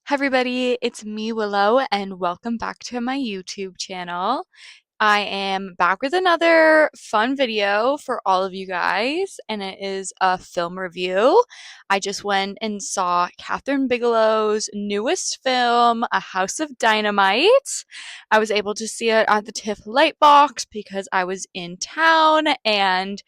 Hi everybody, it's me Willow and welcome back to my YouTube channel. I am back with another fun video for all of you guys and it is a film review. I just went and saw Kathryn Bigelow's newest film, A House of Dynamite. I was able to see it at the TIFF Lightbox because I was in town and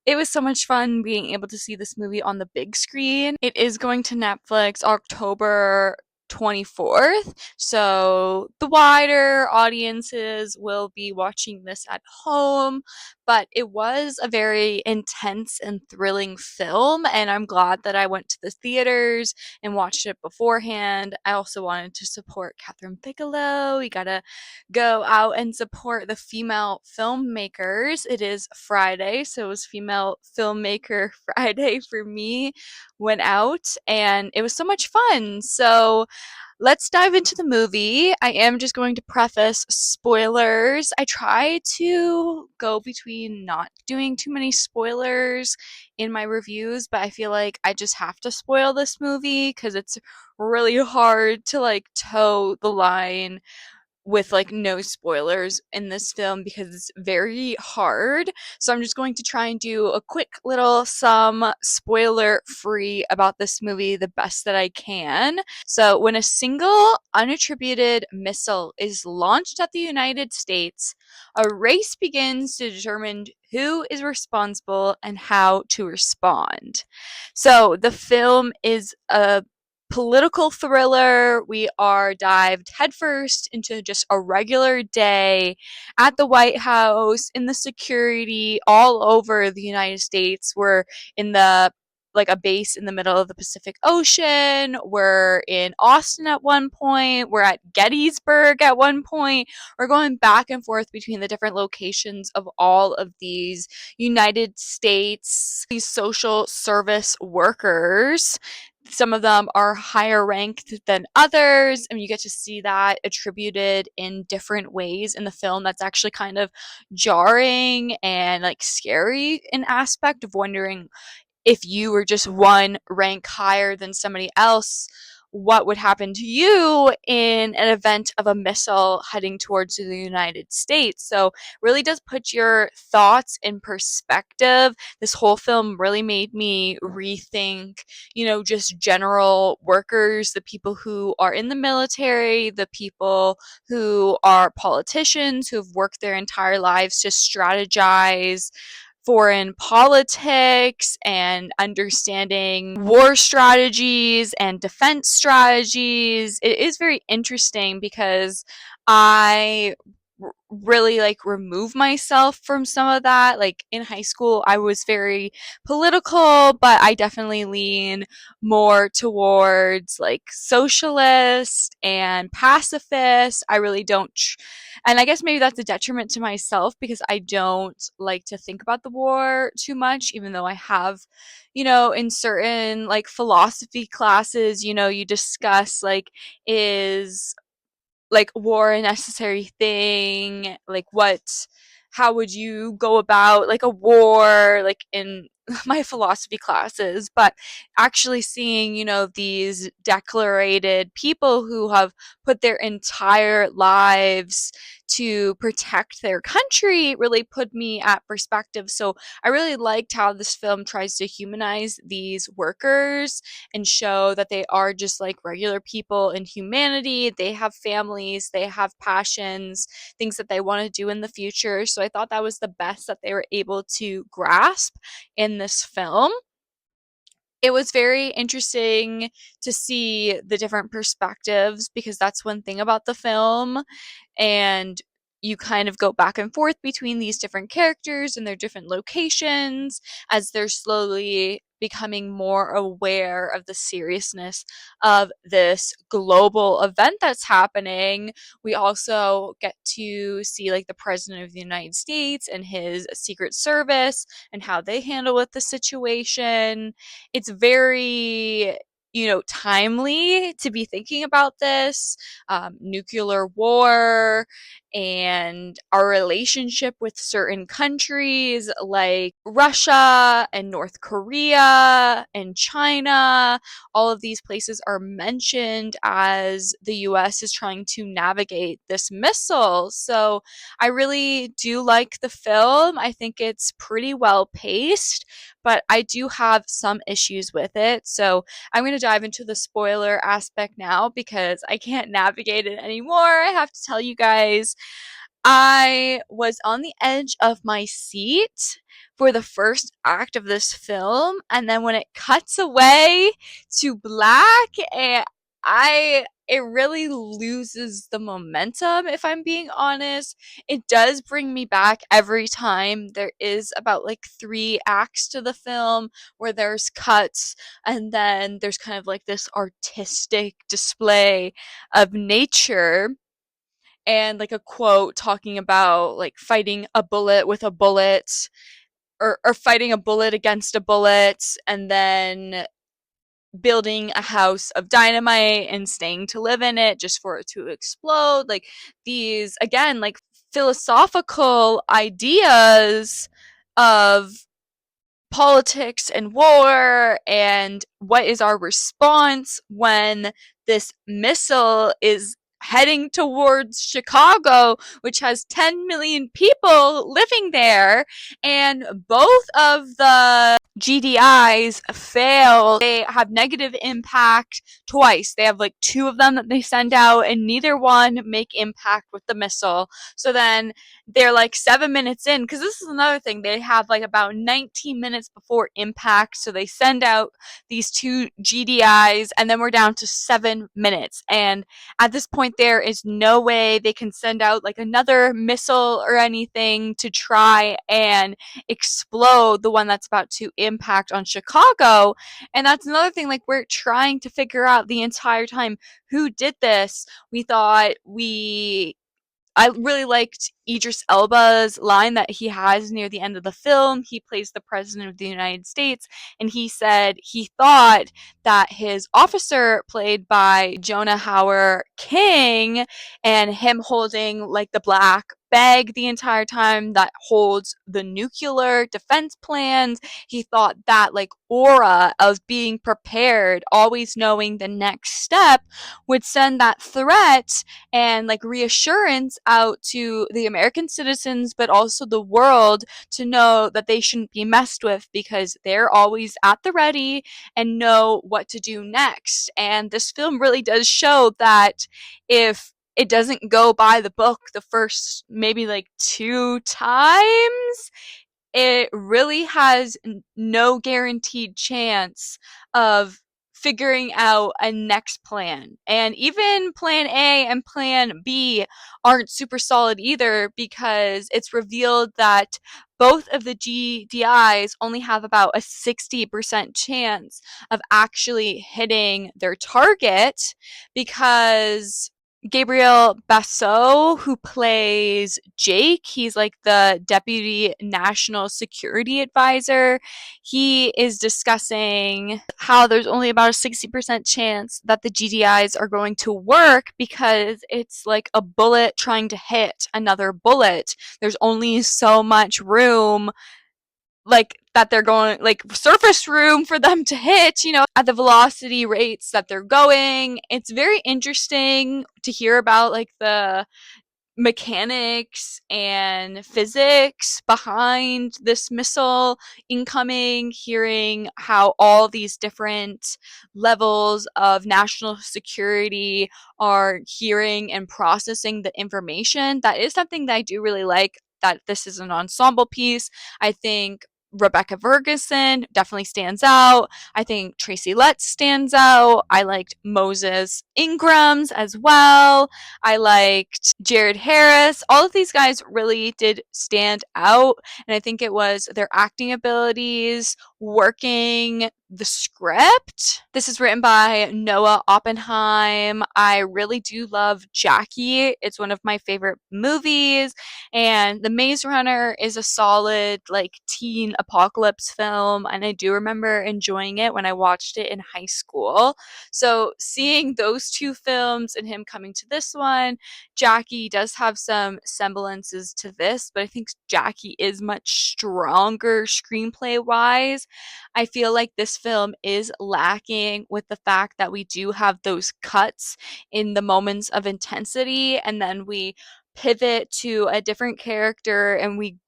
it was so much fun being able to see this movie on the big screen. It is going to Netflix October 24th, so the wider audiences will be watching this at home, but it was a very intense and thrilling film, and I'm glad that I went to the theaters and watched it beforehand. I also wanted to support Kathryn Bigelow. We gotta go out and support the female filmmakers. It is Friday, so it was Female Filmmaker Friday for me. Went out and it was so much fun. So let's dive into the movie. I am just going to preface spoilers. I try to go between not doing too many spoilers in my reviews, but I feel like I just have to spoil this movie because it's really hard to toe the line with no spoilers in this film because it's very hard. So I'm just going to try and do a quick little sum spoiler free about this movie the best that I can. So when a single unattributed missile is launched at the United States, a race begins to determine who is responsible and how to respond. So the film is a political thriller. We are dived headfirst into just a regular day at the White House, in the security all over the United States. We're in the like a base in the middle of the Pacific Ocean. We're in Austin at one point. We're at Gettysburg at one point. We're going back and forth between the different locations of all of these United States, these social service workers. Some of them are higher ranked than others, and you get to see that attributed in different ways in the film. That's actually kind of jarring and scary, an aspect of wondering if you were just one rank higher than somebody else, what would happen to you in an event of a missile heading towards the United States. So really does put your thoughts in perspective. This whole film really made me rethink, just general workers, the people who are in the military, the people who are politicians who have worked their entire lives to strategize foreign politics and understanding war strategies and defense strategies. It is very interesting because I really remove myself from some of that. Like in high school, I was very political, but I definitely lean more towards socialist and pacifist. I really don't and I guess maybe that's a detriment to myself because I don't like to think about the war too much, even though I have, in certain philosophy classes, you discuss is war a necessary thing? How would you go about a war in my philosophy classes? But actually seeing, these declarated people who have put their entire lives to protect their country really put me at perspective. So I really liked how this film tries to humanize these workers and show that they are just like regular people in humanity. They have families, they have passions, things that they want to do in the future. So I thought that was the best that they were able to grasp in this film. It was very interesting to see the different perspectives because that's one thing about the film, and you kind of go back and forth between these different characters and their different locations as they're slowly becoming more aware of the seriousness of this global event that's happening. We also get to see the president of the United States and his secret service and how they handle with the situation. It's very timely to be thinking about this nuclear war and our relationship with certain countries like Russia and North Korea and China. All of these places are mentioned as the US is trying to navigate this missile. So I really do like the film. I think it's pretty well paced, but I do have some issues with it. So I'm going to dive into the spoiler aspect now because I can't navigate it anymore. I have to tell you guys, I was on the edge of my seat for the first act of this film, and then when it cuts away to black, it really loses the momentum, if I'm being honest. It does bring me back every time. There is about like 3 acts to the film where there's cuts, and then there's kind of like this artistic display of nature and like a quote talking about like fighting a bullet with a bullet, or fighting a bullet against a bullet, and then building a house of dynamite and staying to live in it just for it to explode. Like these, again, like philosophical ideas of politics and war, and what is our response when this missile is heading towards Chicago, which has 10 million people living there, and both of the GDIs fail. They have negative impact twice. They have like 2 of them that they send out, and neither one make impact with the missile. So then they're like 7 minutes in, because this is another thing. They have like about 19 minutes before impact, so they send out these 2 GDIs, and then we're down to 7 minutes. And at this point, there is no way they can send out like another missile or anything to try and explode the one that's about to impact on Chicago. And that's another thing, like we're trying to figure out the entire time who did this. I really liked Idris Elba's line that he has near the end of the film. He plays the President of the United States, and he said he thought that his officer, played by Jonah Hauer-King, and him holding like the black bag the entire time that holds the nuclear defense plans, he thought that like aura of being prepared, always knowing the next step, would send that threat and like reassurance out to the American citizens, but also the world, to know that they shouldn't be messed with because they're always at the ready and know what to do next. And this film really does show that if it doesn't go by the book the first maybe like 2 times, it really has no guaranteed chance of figuring out a next plan. And even plan A and plan B aren't super solid either, because it's revealed that both of the GDIs only have about a 60% chance of actually hitting their target, because Gabriel Basso, who plays Jake, he's like the deputy national security advisor. He is discussing how there's only about a 60% chance that the GDIs are going to work, because it's like a bullet trying to hit another bullet. There's only so much room, like that they're going, like surface room for them to hit, at the velocity rates that they're going. It's very interesting to hear about like the mechanics and physics behind this missile incoming, hearing how all these different levels of national security are hearing and processing the information. That is something that I do really like, that this is an ensemble piece. I think Rebecca Ferguson definitely stands out. I think Tracy Letts stands out. I liked Moses Ingram's as well. I liked Jared Harris. All of these guys really did stand out, and I think it was their acting abilities working the script. This is written by Noah Oppenheim. I really do love Jackie. It's one of my favorite movies. And The Maze Runner is a solid, like, teen apocalypse film. And I do remember enjoying it when I watched it in high school. So seeing those two films and him coming to this one, Jackie does have some semblances to this, but I think Jackie is much stronger screenplay wise. I feel like this film is lacking with the fact that we do have those cuts in the moments of intensity, and then we pivot to a different character and we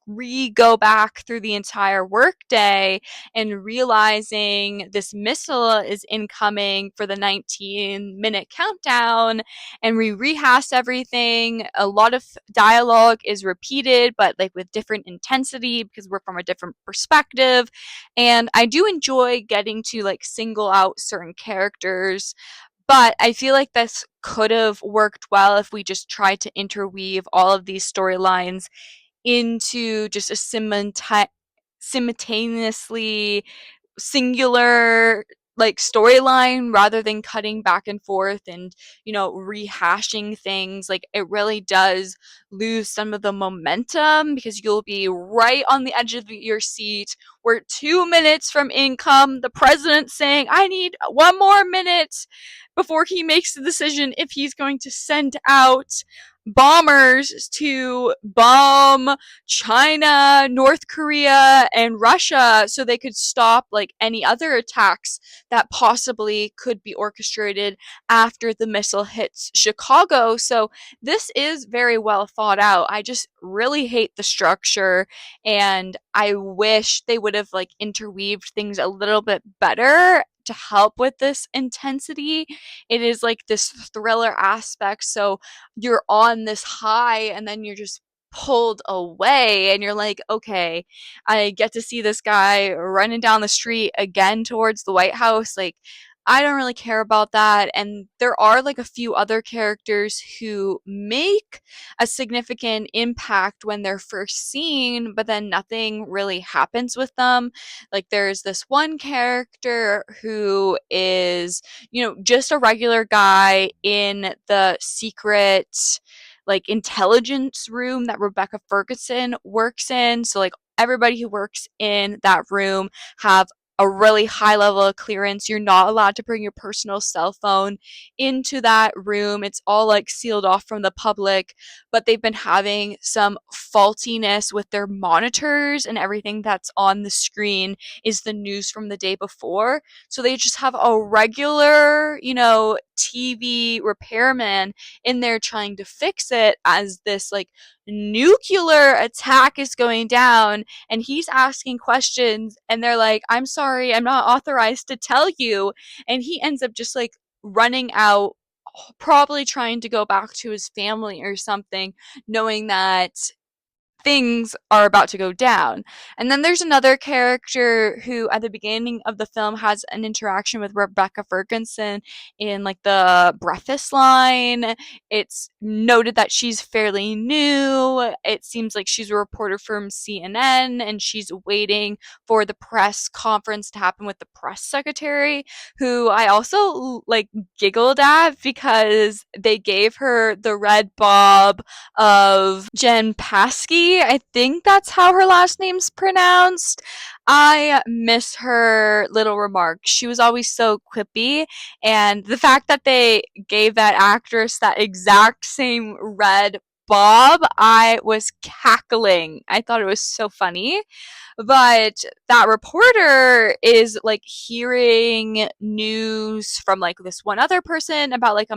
go back through the entire workday and realizing this missile is incoming for the 19-minute countdown, and we rehash everything. A lot of dialogue is repeated, but like with different intensity because we're from a different perspective. And I do enjoy getting to like single out certain characters, but I feel like this could have worked well if we just tried to interweave all of these storylines into just a simultaneously singular like storyline rather than cutting back and forth and rehashing things. Like, it really does lose some of the momentum because you'll be right on the edge of your seat. We're 2 minutes from income, the president saying I need 1 more minute before he makes the decision if he's going to send out bombers to bomb China, North Korea, and Russia so they could stop like any other attacks that possibly could be orchestrated after the missile hits Chicago. So this is very well thought out. I just really hate the structure, and I wish they would have like interweaved things a little bit better to help with this intensity. It is like this thriller aspect, so you're on this high and then you're just pulled away and you're like, okay, I get to see this guy running down the street again towards the White House. Like, I don't really care about that. And there are like a few other characters who make a significant impact when they're first seen, but then nothing really happens with them. Like, there's this one character who is, just a regular guy in the secret like intelligence room that Rebecca Ferguson works in. So like everybody who works in that room have a really high level of clearance. You're not allowed to bring your personal cell phone into that room. It's all like sealed off from the public, but they've been having some faultiness with their monitors, and everything that's on the screen is the news from the day before. So they just have a regular, TV repairman in there trying to fix it as this like nuclear attack is going down, and he's asking questions and they're like, I'm sorry, I'm not authorized to tell you. And he ends up just like running out, probably trying to go back to his family or something, knowing that things are about to go down. And then there's another character who at the beginning of the film has an interaction with Rebecca Ferguson in like the breakfast line. It's noted that she's fairly new. It seems like she's a reporter from CNN and she's waiting for the press conference to happen with the press secretary, who I also like giggled at because they gave her the red bob of Jen Paskey. I think that's how her last name's pronounced. I miss her little remarks. She was always so quippy, and the fact that they gave that actress that exact same red bob, I was cackling. I thought it was so funny. But that reporter is like hearing news from like this one other person about like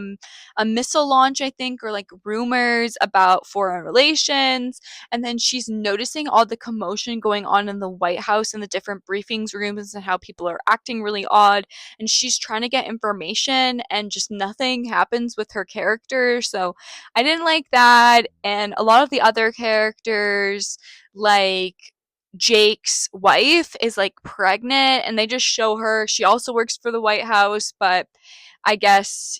a missile launch, I think, or like rumors about foreign relations. And then she's noticing all the commotion going on in the White House and the different briefings rooms and how people are acting really odd. And she's trying to get information and just nothing happens with her character. So I didn't like that. And a lot of the other characters, like Jake's wife, is like pregnant and they just show her. She also works for the White House, but I guess,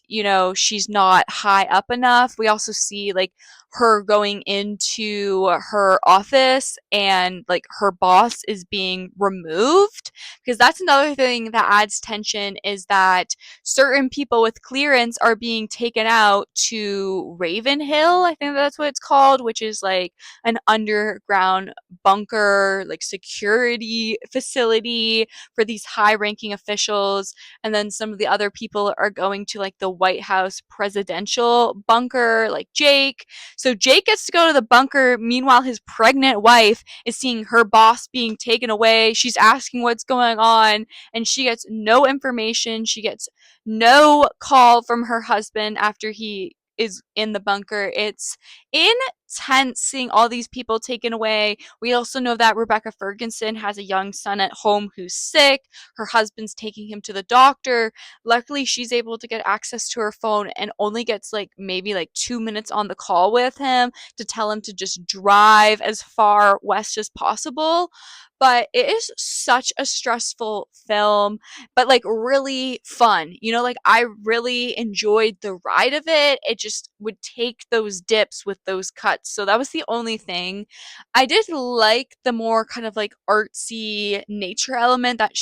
she's not high up enough. We also see like her going into her office and like her boss is being removed, because that's another thing that adds tension, is that certain people with clearance are being taken out to Ravenhill, I think that's what it's called, which is like an underground bunker, like security facility for these high ranking officials. And then some of the other people are going to like the White House presidential bunker, like Jake. So Jake gets to go to the bunker. Meanwhile, his pregnant wife is seeing her boss being taken away. She's asking what's going on, and she gets no information. She gets no call from her husband after he is in the bunker. It's intense seeing all these people taken away. We also know that Rebecca Ferguson has a young son at home who's sick. Her husband's taking him to the doctor. Luckily, she's able to get access to her phone and only gets like maybe like 2 minutes on the call with him to tell him to just drive as far west as possible. But it is such a stressful film, but like really fun. Like I really enjoyed the ride of it. It just would take those dips with those cuts. So that was the only thing. I did like the more kind of like artsy nature element that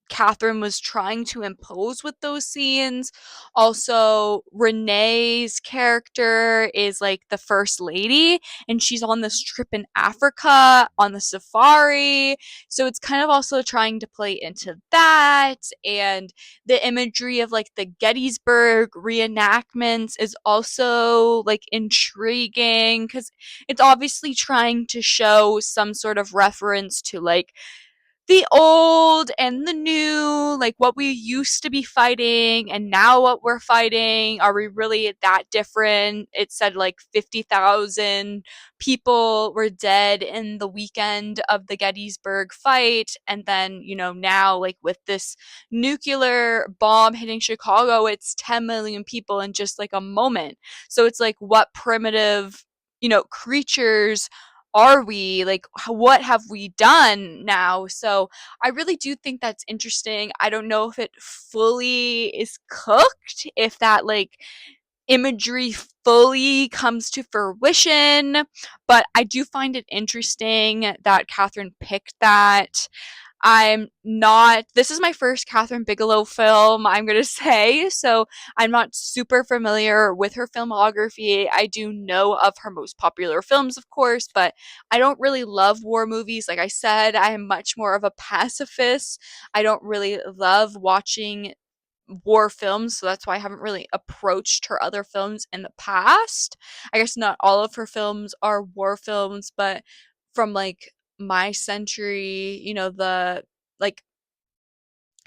Kathryn was trying to impose with those scenes. Also, Renee's character is like the first lady, and she's on this trip in Africa on the safari. So it's kind of also trying to play into that. And the imagery of like the Gettysburg reenactments is also like intriguing, because it's obviously trying to show some sort of reference to like the old and the new, like what we used to be fighting and now what we're fighting. Are we really that different? It said like 50,000 people were dead in the weekend of the Gettysburg fight. And then, now like with this nuclear bomb hitting Chicago, it's 10 million people in just like a moment. So it's like, what primitive, creatures are we? Like, what have we done now? So I really do think that's interesting. I don't know if it fully is cooked, if that like imagery fully comes to fruition, but I do find it interesting that Kathryn picked that. I'm not, this is my first Kathryn Bigelow film, I'm going to say, so I'm not super familiar with her filmography. I do know of her most popular films, of course, but I don't really love war movies. Like I said, I am much more of a pacifist. I don't really love watching war films, so that's why I haven't really approached her other films in the past. I guess not all of her films are war films, but from like my century, the like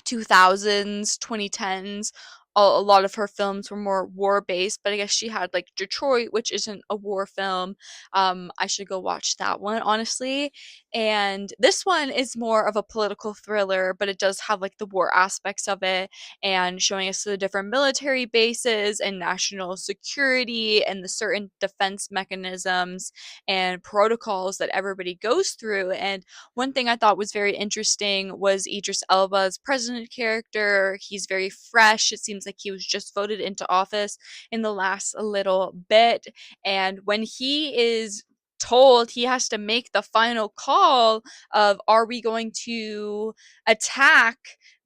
2000s, 2010s, a lot of her films were more war based, but I guess she had like Detroit, which isn't a war film. I should go watch that one, honestly. And this one is more of a political thriller, but it does have like the war aspects of it and showing us the different military bases and national security and the certain defense mechanisms and protocols that everybody goes through. And one thing I thought was very interesting was Idris Elba's president character. He's very fresh. It seems like he was just voted into office in the last little bit. And when he is told he has to make the final call of, are we going to attack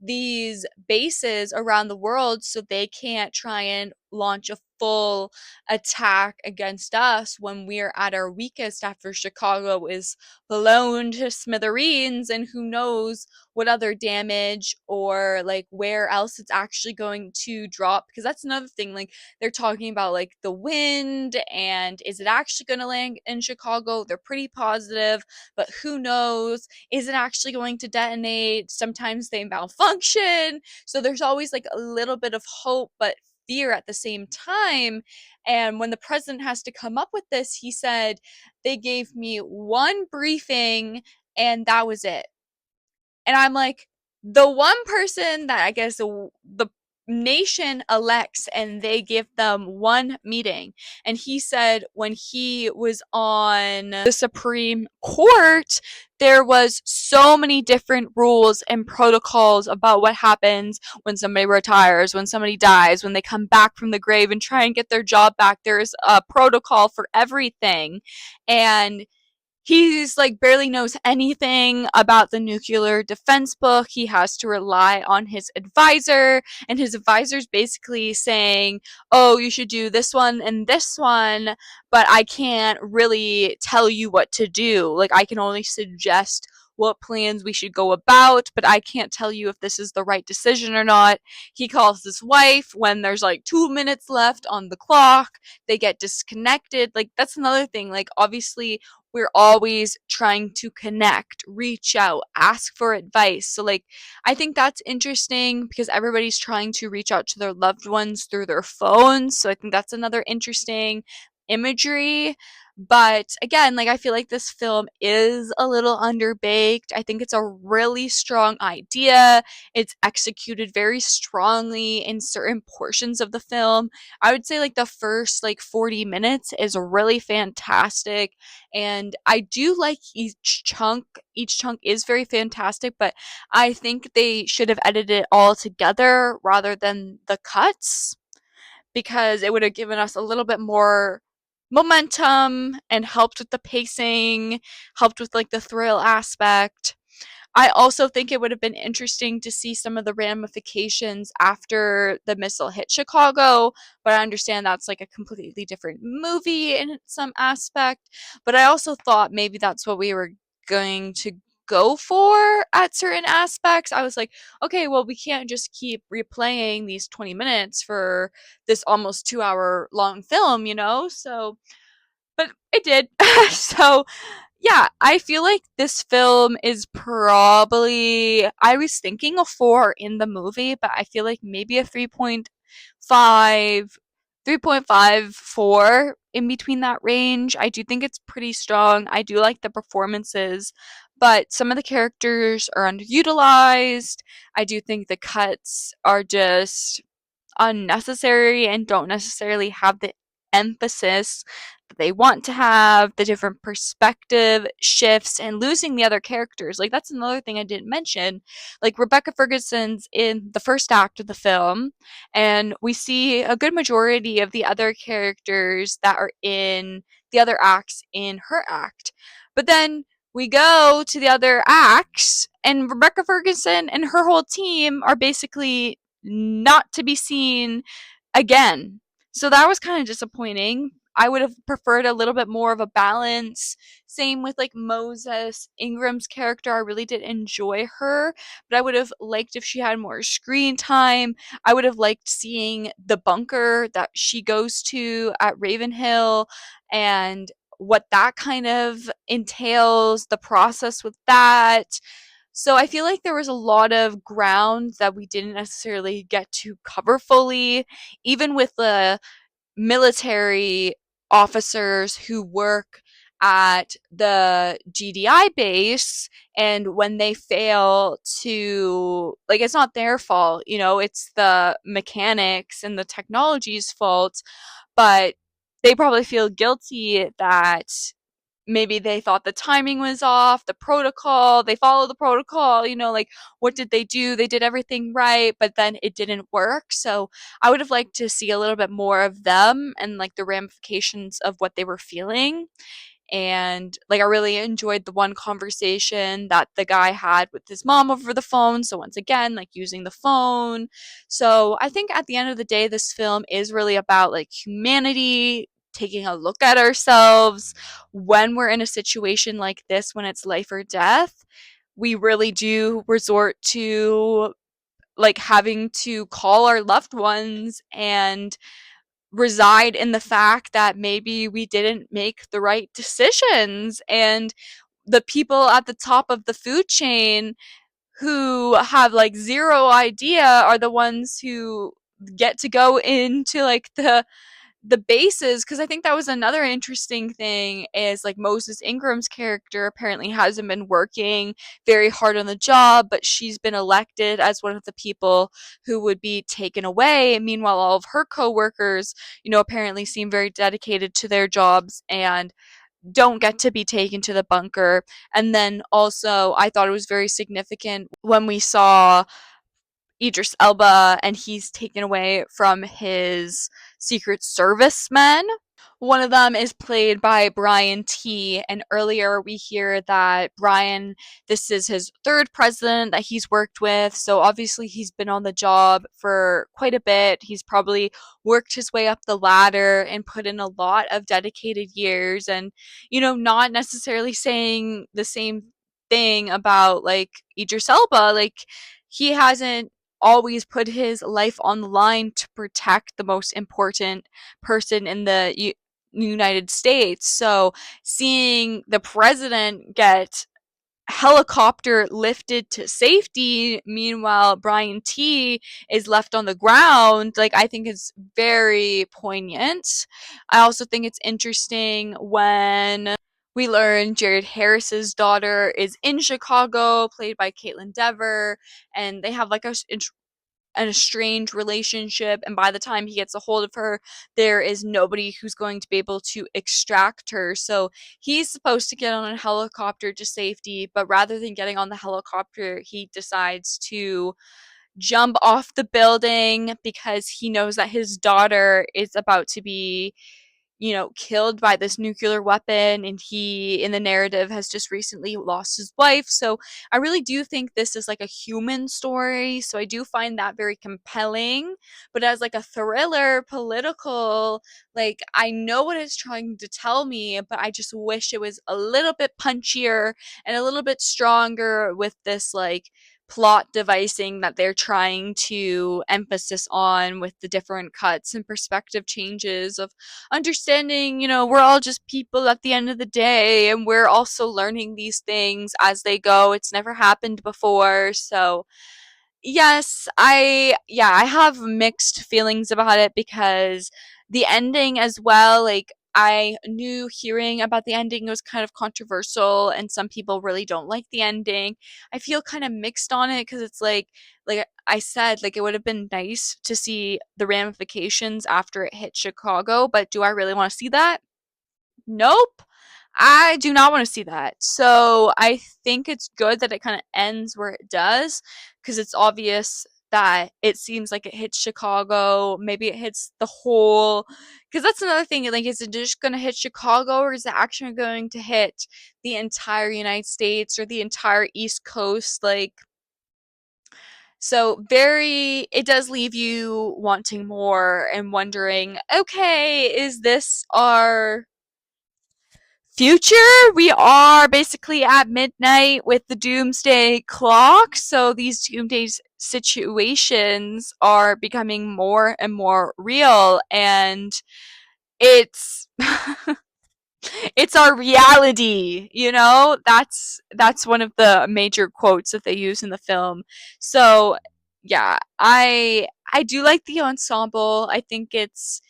these bases around the world so they can't try and launch a full attack against us when we're at our weakest after Chicago is blown to smithereens, and who knows what other damage or like where else it's actually going to drop, because that's another thing. Like they're talking about like the wind, and is it actually going to land in Chicago? They're pretty positive, but who knows? Is it actually going to detonate? Sometimes they malfunction, so there's always like a little bit of hope but fear at the same time. And when the president has to come up with this, he said, they gave me one briefing and that was it. And I'm like, the one person that I guess the nation elects and they give them one meeting. And he said when he was on the Supreme Court, there was so many different rules and protocols about what happens when somebody retires, when somebody dies, when they come back from the grave and try and get their job back. There's a protocol for everything. And he's like barely knows anything about the nuclear defense book. He has to rely on his advisor, and his advisor's basically saying, "Oh, you should do this one and this one, but I can't really tell you what to do. Like, I can only suggest what plans we should go about, but I can't tell you if this is the right decision or not." He calls his wife when there's like 2 minutes left on the clock. They get disconnected. Like, that's another thing. Like, obviously, we're always trying to connect, reach out, ask for advice. So, like, I think that's interesting because everybody's trying to reach out to their loved ones through their phones. So, I think that's another interesting imagery. But again, like, I feel like this film is a little underbaked. I think it's a really strong idea. It's executed very strongly in certain portions of the film. I would say like the first like 40 minutes is really fantastic, and I do like each chunk. Each chunk is very fantastic, but I think they should have edited it all together rather than the cuts, because it would have given us a little bit more momentum and helped with the pacing, helped with like the thrill aspect. I also think it would have been interesting to see some of the ramifications after the missile hit Chicago, but I understand that's like a completely different movie in some aspect. But I also thought maybe that's what we were going to go for at certain aspects. I was like, okay, well, we can't just keep replaying these 20 minutes for this almost 2 hour long film, you know? So, but it did. So, yeah, I feel like this film is probably, I was thinking a 4 in the movie, but I feel like maybe a 3.5, 3.54 in between that range. I do think it's pretty strong. I do like the performances, but some of the characters are underutilized. I do think the cuts are just unnecessary and don't necessarily have the emphasis that they want to have, the different perspective shifts, and losing the other characters. Like, that's another thing I didn't mention. Like, Rebecca Ferguson's in the first act of the film, and we see a good majority of the other characters that are in the other acts in her act. But then we go to the other acts, and Rebecca Ferguson and her whole team are basically not to be seen again. So that was kind of disappointing. I would have preferred a little bit more of a balance. Same with like Moses Ingram's character. I really did enjoy her, but I would have liked if she had more screen time. I would have liked seeing the bunker that she goes to at Ravenhill and what that kind of entails, the process with that. So I feel like there was a lot of ground that we didn't necessarily get to cover fully, even with the military officers who work at the GDI base, and when they fail to, like, it's not their fault, you know, it's the mechanics and the technology's fault, but they probably feel guilty that maybe they thought the timing was off, the protocol, they followed the protocol, you know, like, what did they do? They did everything right, but then it didn't work. So I would have liked to see a little bit more of them and like the ramifications of what they were feeling. And like, I really enjoyed the one conversation that the guy had with his mom over the phone. So once again, like, using the phone. So I think at the end of the day, this film is really about like humanity, taking a look at ourselves when we're in a situation like this, when it's life or death. We really do resort to like having to call our loved ones and reside in the fact that maybe we didn't make the right decisions, and the people at the top of the food chain who have like zero idea are the ones who get to go into like the bases, because I think that was another interesting thing, is like Moses Ingram's character apparently hasn't been working very hard on the job, but she's been elected as one of the people who would be taken away. And meanwhile, all of her coworkers, apparently seem very dedicated to their jobs and don't get to be taken to the bunker. And then also, I thought it was very significant when we saw Idris Elba and he's taken away from his Secret Service men. One of them is played by Brian T. And earlier we hear that Brian, this is his third president that he's worked with. So obviously he's been on the job for quite a bit. He's probably worked his way up the ladder and put in a lot of dedicated years. And, not necessarily saying the same thing about like Idris Elba. Like, he hasn't always put his life on the line to protect the most important person in the United States. So seeing the president get helicopter lifted to safety, meanwhile Brian T is left on the ground, like, I think is very poignant. I also think it's interesting when we learn Jared Harris's daughter is in Chicago, played by Caitlin Dever, and they have like an estranged relationship, and by the time he gets a hold of her, there is nobody who's going to be able to extract her. So he's supposed to get on a helicopter to safety, but rather than getting on the helicopter, he decides to jump off the building because he knows that his daughter is about to be, killed by this nuclear weapon, and he, in the narrative, has just recently lost his wife. So I really do think this is like a human story. So I do find that very compelling. But as like a thriller, political, like, I know what it's trying to tell me, but I just wish it was a little bit punchier and a little bit stronger with this like plot devising that they're trying to emphasis on with the different cuts and perspective changes of understanding, we're all just people at the end of the day, and we're also learning these things as they go. It's never happened before. So, yes, I have mixed feelings about it because the ending as well, like, I knew hearing about the ending was kind of controversial and some people really don't like the ending. I feel kind of mixed on it because it's like I said, like, it would have been nice to see the ramifications after it hit Chicago, but do I really want to see that? Nope. I do not want to see that. So I think it's good that it kind of ends where it does, because it's obvious that it seems like it hits Chicago. Maybe it hits the whole. Because that's another thing. Like, is it just going to hit Chicago, or is it actually going to hit the entire United States or the entire East Coast? Like, so it does leave you wanting more and wondering, okay, is this our future? We are basically at midnight with the doomsday clock, so these doomsday situations are becoming more and more real, and it's it's our reality, that's one of the major quotes that they use in the film. So yeah, I do like the ensemble. I think it's,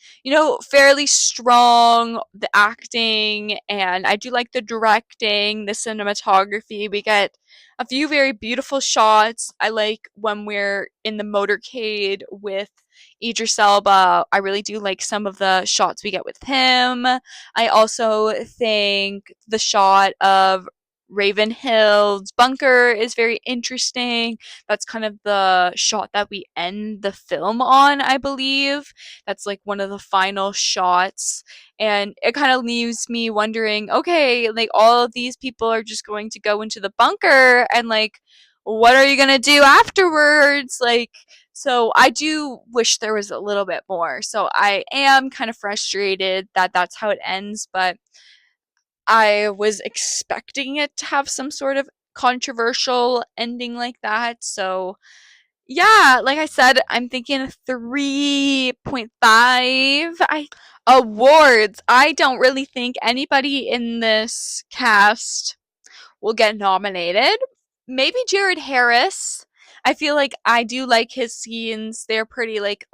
fairly strong, the acting, and I do like the directing, the cinematography. We get a few very beautiful shots. I like when we're in the motorcade with Idris Elba. I really do like some of the shots we get with him. I also think the shot of Ravenhill's bunker is very interesting. That's kind of the shot that we end the film on, I believe. That's like one of the final shots. And it kind of leaves me wondering, okay, like, all of these people are just going to go into the bunker, and like, what are you going to do afterwards? Like, so I do wish there was a little bit more. So I am kind of frustrated that that's how it ends, but I was expecting it to have some sort of controversial ending like that. So yeah, like I said, I'm thinking 3.5. I Awards. I don't really think anybody in this cast will get nominated. Maybe Jared Harris. I feel like I do like his scenes. They're pretty like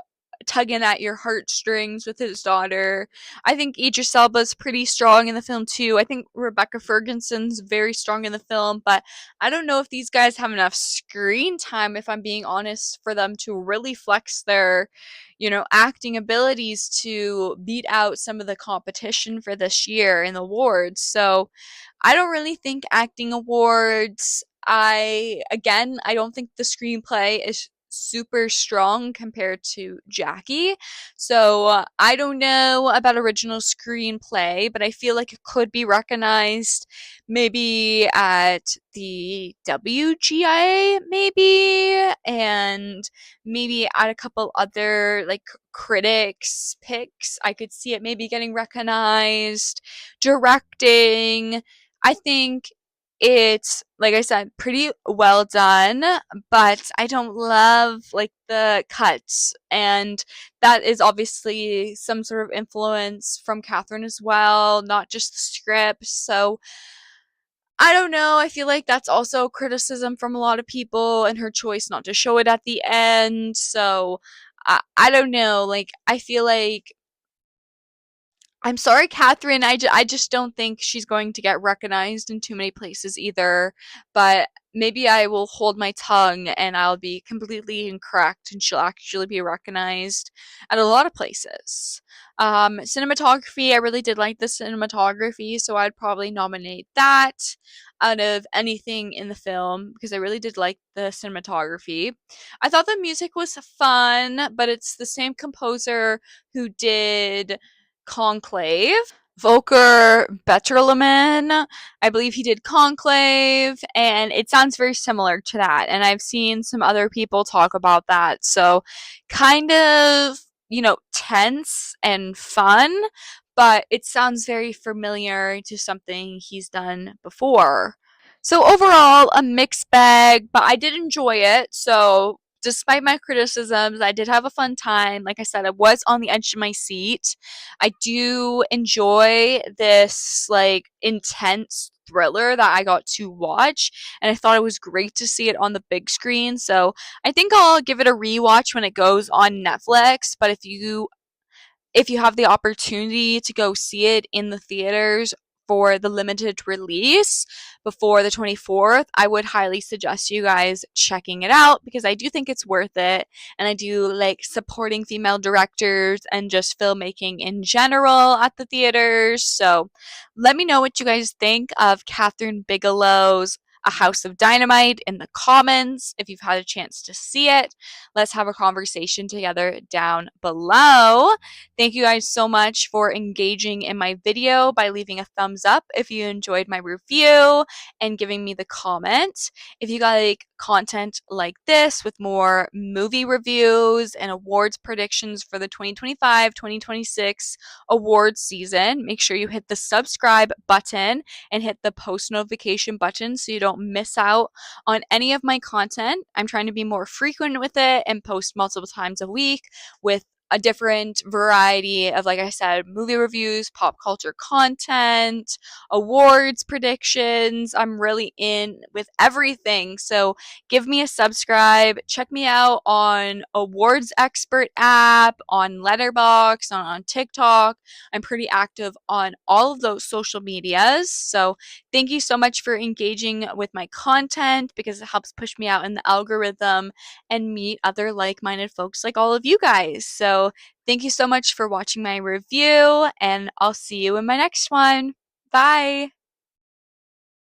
tugging at your heartstrings with his daughter. I think Idris Elba's pretty strong in the film too. I think Rebecca Ferguson's very strong in the film, but I don't know if these guys have enough screen time, if I'm being honest, for them to really flex their, acting abilities to beat out some of the competition for this year in the awards. So I don't really think acting awards. I don't think the screenplay is super strong compared to Jackie. So I don't know about original screenplay, but I feel like it could be recognized maybe at the WGA, maybe, and maybe at a couple other like critics picks. I could see it maybe getting recognized. Directing, I think it's, like I said, pretty well done, but I don't love like the cuts, and that is obviously some sort of influence from Kathryn as well, not just the script. So I don't know. I feel like that's also criticism from a lot of people, and her choice not to show it at the end. So I don't know. Like, I feel like I'm sorry, Kathryn. I just don't think she's going to get recognized in too many places either. But maybe I will hold my tongue and I'll be completely incorrect and she'll actually be recognized at a lot of places. Cinematography, I really did like the cinematography, so I'd probably nominate that out of anything in the film because I really did like the cinematography. I thought the music was fun, but it's the same composer who did Conclave. Volker Betterleman, I believe he did Conclave, and it sounds very similar to that. And I've seen some other people talk about that. So, kind of, tense and fun, but it sounds very familiar to something he's done before. So, overall, a mixed bag, but I did enjoy it. So, despite my criticisms, I did have a fun time. Like I said, I was on the edge of my seat. I do enjoy this like intense thriller that I got to watch, and I thought it was great to see it on the big screen. So I think I'll give it a rewatch when it goes on Netflix. But if you have the opportunity to go see it in the theaters for the limited release before the 24th, I would highly suggest you guys checking it out because I do think it's worth it. And I do like supporting female directors and just filmmaking in general at the theaters. So let me know what you guys think of Kathryn Bigelow's A House of Dynamite in the comments if you've had a chance to see it. Let's have a conversation together down below. Thank you guys so much for engaging in my video by leaving a thumbs up if you enjoyed my review and giving me the comment. If you like content like this with more movie reviews and awards predictions for the 2025-2026 awards season, make sure you hit the subscribe button and hit the post notification button so you don't miss out on any of my content. I'm trying to be more frequent with it and post multiple times a week with a different variety of, like I said, movie reviews, pop culture content, awards predictions. I'm really in with everything. So give me a subscribe. Check me out on Awards Expert app, on Letterboxd, on TikTok. I'm pretty active on all of those social medias. So thank you so much for engaging with my content because it helps push me out in the algorithm and meet other like-minded folks like all of you guys. So thank you so much for watching my review, and I'll see you in my next one. Bye!